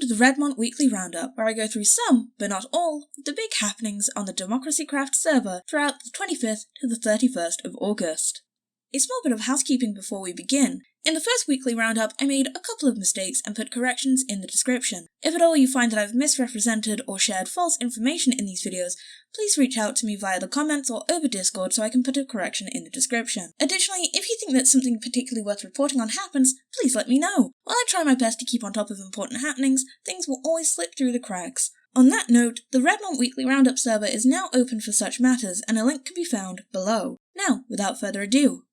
Welcome to the Redmont Weekly Roundup, where I go through some, but not all, of the big happenings on the Democracy-Craft server throughout the 25th to the 31st of August. A small bit of housekeeping before we begin. In the first weekly roundup, I made a couple of mistakes and put corrections in the description. If at all you find that I've misrepresented or shared false information in these videos, please reach out to me via the comments or over Discord so I can put a correction in the description. Additionally, if you think that something particularly worth reporting on happens, please let me know. While I try my best to keep on top of important happenings, things will always slip through the cracks. On that note, the Redmont Weekly Roundup server is now open for such matters, and a link can be found below. Now, without further ado,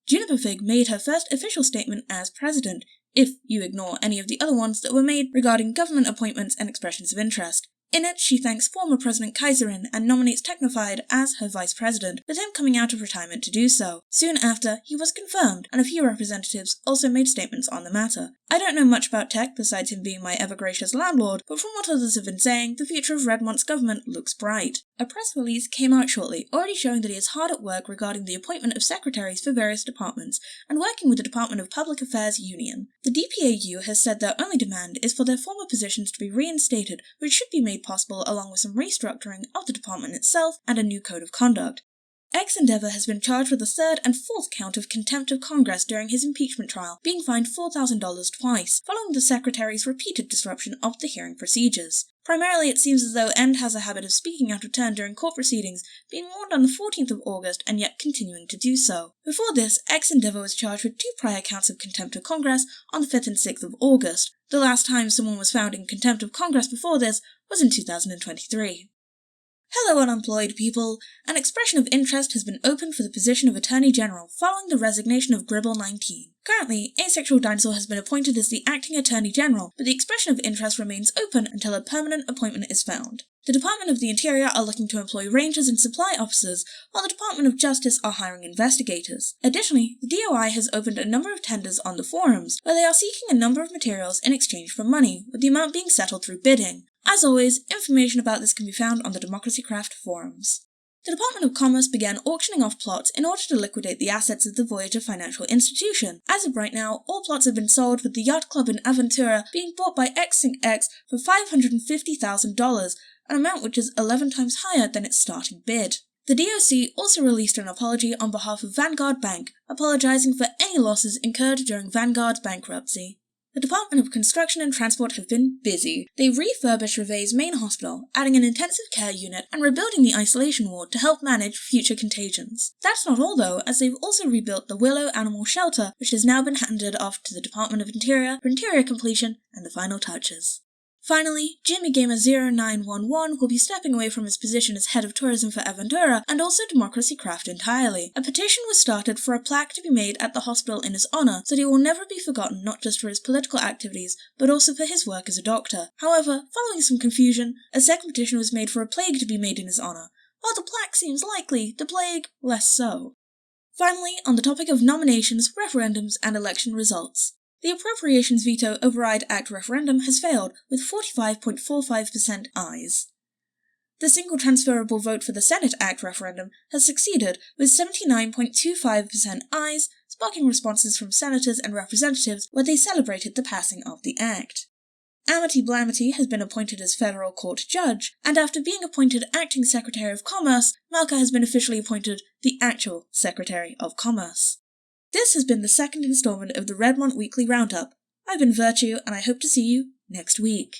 Juniper Fig made her first official statement as president, if you ignore any of the other ones that were made regarding government appointments and expressions of interest. In it, she thanks former President Kaiserin and nominates Technofied as her vice president, with him coming out of retirement to do so. Soon after, he was confirmed, and a few representatives also made statements on the matter. I don't know much about Tech besides him being my ever-gracious landlord, but from what others have been saying, the future of Redmont's government looks bright. A press release came out shortly, already showing that he is hard at work regarding the appointment of secretaries for various departments, and working with the Department of Public Affairs Union. The DPAU has said their only demand is for their former positions to be reinstated, which should be made possible along with some restructuring of the department itself and a new code of conduct. xEndeavour has been charged with the third and fourth count of contempt of Congress during his impeachment trial, being fined $4,000 twice, following the secretary's repeated disruption of the hearing procedures. Primarily, it seems as though End has a habit of speaking out of turn during court proceedings, being warned on the 14th of August and yet continuing to do so. Before this, xEndeavour was charged with 2 prior counts of contempt of Congress on the 5th and 6th of August. The last time someone was found in contempt of Congress before this was in 2023. Hello unemployed people! An expression of interest has been opened for the position of Attorney General following the resignation of Gribble19. Currently, Asexual Dinosaur has been appointed as the acting Attorney General, but the expression of interest remains open until a permanent appointment is found. The Department of the Interior are looking to employ rangers and supply officers, while the Department of Justice are hiring investigators. Additionally, the DOI has opened a number of tenders on the forums, where they are seeking a number of materials in exchange for money, with the amount being settled through bidding. As always, information about this can be found on the Democracy-Craft forums. The Department of Commerce began auctioning off plots in order to liquidate the assets of the Voyager financial institution. As of right now, all plots have been sold, with the Yacht Club in Aventura being bought by xSyncX for $550,000, an amount which is 11 times higher than its starting bid. The DOC also released an apology on behalf of Vanguard Bank, apologizing for any losses incurred during Vanguard's bankruptcy. The Department of Construction and Transport have been busy. They refurbished Reveille's main hospital, adding an intensive care unit and rebuilding the isolation ward to help manage future contagions. That's not all though, as they've also rebuilt the Willow Animal Shelter, which has now been handed off to the Department of Interior for interior completion and the final touches. Finally, Jimmy Gamer 0911 will be stepping away from his position as head of tourism for Aventura and also Democracy-Craft entirely. A petition was started for a plaque to be made at the hospital in his honour, so that he will never be forgotten not just for his political activities, but also for his work as a doctor. However, following some confusion, a second petition was made for a plague to be made in his honour. While the plaque seems likely, the plague less so. Finally, on the topic of nominations, referendums, and election results. The Appropriations Veto Override Act referendum has failed, with 45.45% ayes. The Single Transferable Vote for the Senate Act referendum has succeeded, with 79.25% ayes, sparking responses from senators and representatives where they celebrated the passing of the act. Amity Blamity has been appointed as federal court judge, and after being appointed acting Secretary of Commerce, Malka has been officially appointed the actual Secretary of Commerce. This has been the second installment of the Redmont Weekly Roundup. I've been Virtue, and I hope to see you next week.